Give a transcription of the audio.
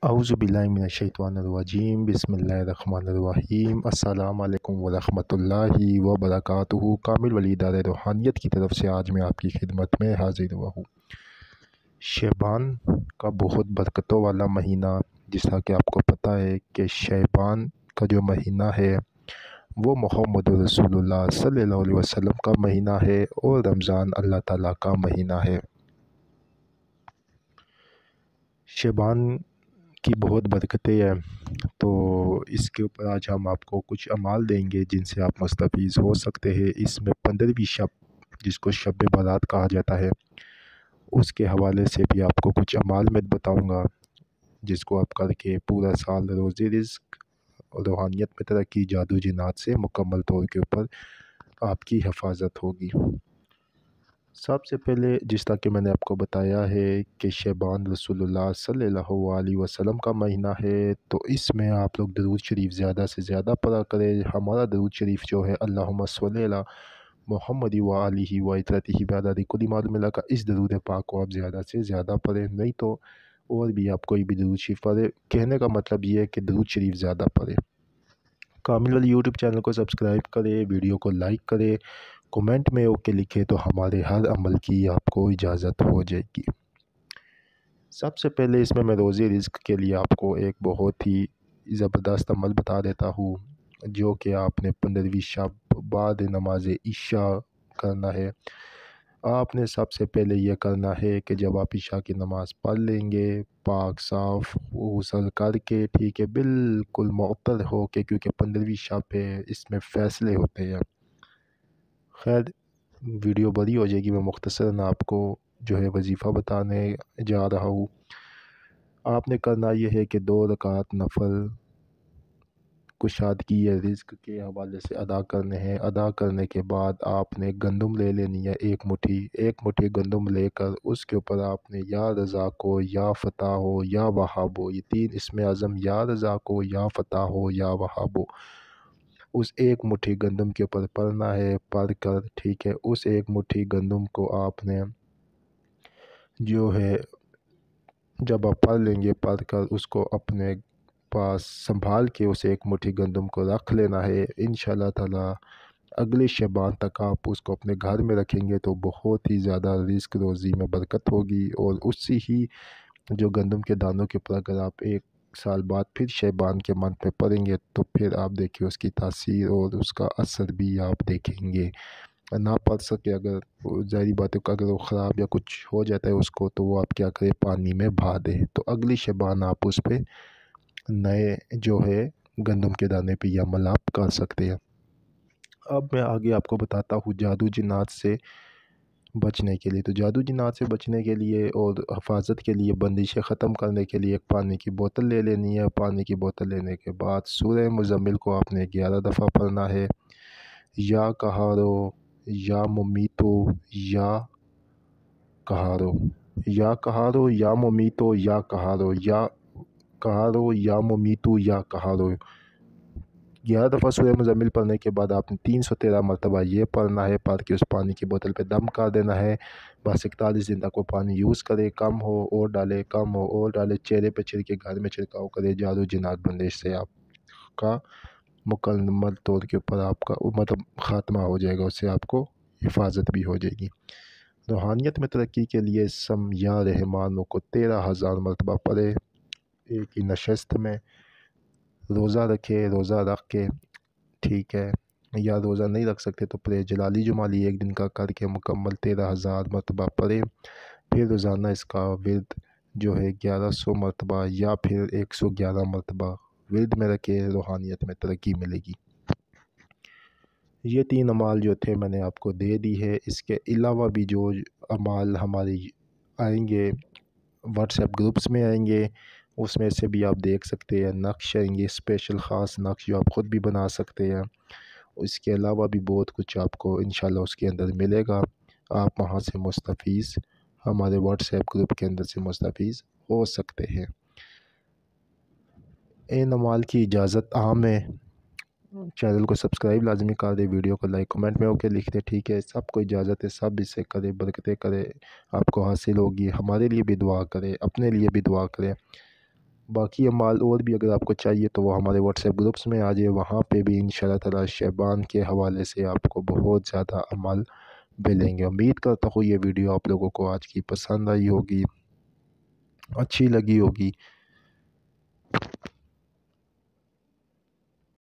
औज़ुबिल्लाहिमिनश्शैतानिर्रजीम बिस्मिल्लाहिर्रहमानिर्रहीम अस्सलाम वालेकुम वरहमतुल्लाहि वबरकातुहू। कामिल वली इदारे रूहानियत की तरफ से आज मैं आपकी खिदमत में हाजिर हुआ हूँ। शैबान का बहुत बरकतों वाला महीना, जैसा कि आपको पता है कि शैबान का जो महीना है वो मुहम्मद रसूलुल्लाह सल्लल्लाहु अलैहि वसल्लम का महीना है और रमज़ान अल्लाह ताला का महीना है। शैबान की बहुत बरकतें हैं, तो इसके ऊपर आज हम आपको कुछ अमाल देंगे जिनसे आप मुस्तफ़ीज़ हो सकते हैं। इसमें 15वीं शब, जिसको शब बारात कहा जाता है, उसके हवाले से भी आपको कुछ अमाल मैं बताऊंगा, जिसको आप करके पूरा साल रोज़ी रिज़्क और रूहानियत में तरक्की, जादू जिन्नात से मुकम्मल तौर के ऊपर आपकी हिफाजत होगी। सबसे पहले, जिस तरह कि मैंने आपको बताया है कि शैबान रसूलुल्लाह सल्लल्लाहु अलैहि वसल्लम का महीना है, तो इसमें आप लोग दरूद शरीफ ज़्यादा से ज़्यादा पढ़ा करें। हमारा दरूद शरीफ जो है अल्लाहुम्मा सल्ली अला मुहम्मद व आलिहि व इतरतिहि बअदद कुल्ली मालूम का, इस दरूद पाक को आप ज़्यादा से ज़्यादा पढ़ें। नहीं तो और भी आप कोई भी दरूद शरीफ पढ़ें। कहने का मतलब ये है कि दरूद शरीफ ज़्यादा पढ़ें। कामिल वाली यूट्यूब चैनल को सब्सक्राइब करें, वीडियो को लाइक करें, कमेंट में ओके लिखे, तो हमारे हर अमल की आपको इजाज़त हो जाएगी। सबसे पहले इसमें मैं रोज़ी रिज़्क के लिए आपको एक बहुत ही ज़बरदस्त अमल बता देता हूँ, जो कि आपने 15वीं शब बाद नमाज इशा करना है। आपने सबसे पहले ये करना है कि जब आप इशा की नमाज़ पढ़ लेंगे, पाक साफ़ गुस्ल करके, ठीक है, बिल्कुल मुअत्तल हो के, क्योंकि 15वीं शब है, इसमें फ़ैसले होते हैं। खैर, वीडियो बड़ी हो जाएगी, मैं मुख्तसरन आपको जो है वजीफ़ा बताने जा रहा हूँ। आपने करना यह है कि 2 रकात नफल कुशादगी या रिज़्क के हवाले से अदा करने हैं। अदा करने के बाद आपने गंदम ले लेनी है, एक मुट्ठी गंदम लेकर उसके ऊपर आपने या रज़ा को, या फ़तह हो, या वहाब हो, ये 3 इसमें आज़म, या रज़ा को, या फ़तह हो, या वहाब हो, उस एक मुट्ठी गंदम के ऊपर पढ़ना है। पढ़ कर, ठीक है, उस एक मुट्ठी गंदम को आपने जो है, जब आप पढ़ लेंगे, पढ़ कर उसको अपने पास संभाल के उस एक मुट्ठी गंदम को रख लेना है। इंशाअल्लाह ताला अगले शबान तक आप उसको अपने घर में रखेंगे तो बहुत ही ज़्यादा रिज़्क रोज़ी में बरकत होगी। और उसी ही जो गंदम के दानों के ऊपर अगर आप 1 साल बाद फिर शैबान के मंथ में पढ़ेंगे, तो फिर आप देखिए उसकी तासीर और उसका असर भी आप देखेंगे। ना पढ़ सके अगर, ज़ाहिर बात है, अगर वो ख़राब या कुछ हो जाता है उसको, तो वो आप क्या करें, पानी में बहा दें। तो अगली शबान आप उस पे नए जो है गंदम के दाने पे ये अमल आप कर सकते हैं। अब मैं आगे आपको बताता हूँ जादू जिन्नात से बचने के लिए। तो जादू जिन्नात से बचने के लिए और हिफाजत के लिए, बंदिशें ख़त्म करने के लिए एक पानी की बोतल ले लेनी है। पानी की बोतल लेने के बाद सूरह मुज़म्मिल को आपने 11 दफ़ा पढ़ना है। या कहारो, या मुमीतो, या कहारो, या कहारो, या मुमीतो, या कहारो, या कहारो, या मुमीतो, या कहारो। 11 दफ़ा सूरह मुज़म्मिल पढ़ने के बाद आपने 313 मरतबा ये पढ़ना है। पढ़ के उस पानी की बोतल पे दम कर देना है। बस 41 दिन तक वो पानी यूज़ करे, कम हो और डाले, कम हो और डाले, चेहरे पे छिड़के, घर में छिड़काव करे। जादू जिन्नात बंदिश से आपका मुकम्मल तौर के ऊपर आपका मतलब ख़ात्मा हो जाएगा, उससे आपको हिफाजत भी हो जाएगी। रूहानियत में तरक्की के लिए सम या रहमानों को 13,000 मरतबा पढ़े एक ही नशस्त में। रोज़ा रखे, रोज़ा रख के, ठीक है, या रोज़ा नहीं रख सकते तो परे जलाली जुमाली एक दिन का करके मुकम्मल 13,000 मरतबा पढ़े। फिर रोज़ाना इसका विर्द जो है 1100 मरतबा या फिर 111 मरतबा विर्द में रखे, रूहानियत में तरक्की मिलेगी। ये 3 अमाल जो थे मैंने आपको दे दी है। इसके अलावा भी जो अमाल हमारे आएंगे व्हाट्सएप ग्रुप्स में आएंगे, उसमें से भी आप देख सकते हैं। नक्श आएंगे, स्पेशल ख़ास नक्श जो आप ख़ुद भी बना सकते हैं। इसके अलावा भी बहुत कुछ आपको इंशाल्लाह उसके अंदर मिलेगा। आप वहाँ से मुस्तफ़ीज़, हमारे व्हाट्सएप ग्रुप के अंदर से मुस्तफ़ीज़ हो सकते हैं। इन अमाल की इजाज़त आम है। चैनल को सब्सक्राइब लाजमी कर दे, वीडियो को लाइक, कमेंट में ओके लिख दे, ठीक है। सबको इजाज़त है, सब इसे करे, बरकतें करे आपको हासिल होगी। हमारे लिए भी दुआ करें, अपने लिए भी दुआ करें। باقی اعمال اور بھی اگر آپ کو چاہیے تو وہ ہمارے واٹس ایپ گروپس میں آ جائے، وہاں پہ بھی انشاءاللہ تعالی شعبان کے حوالے سے آپ کو بہت زیادہ عمل ملیں گے۔ امید کرتا ہوں یہ ویڈیو آپ لوگوں کو آج کی پسند آئی ہوگی، اچھی لگی ہوگی۔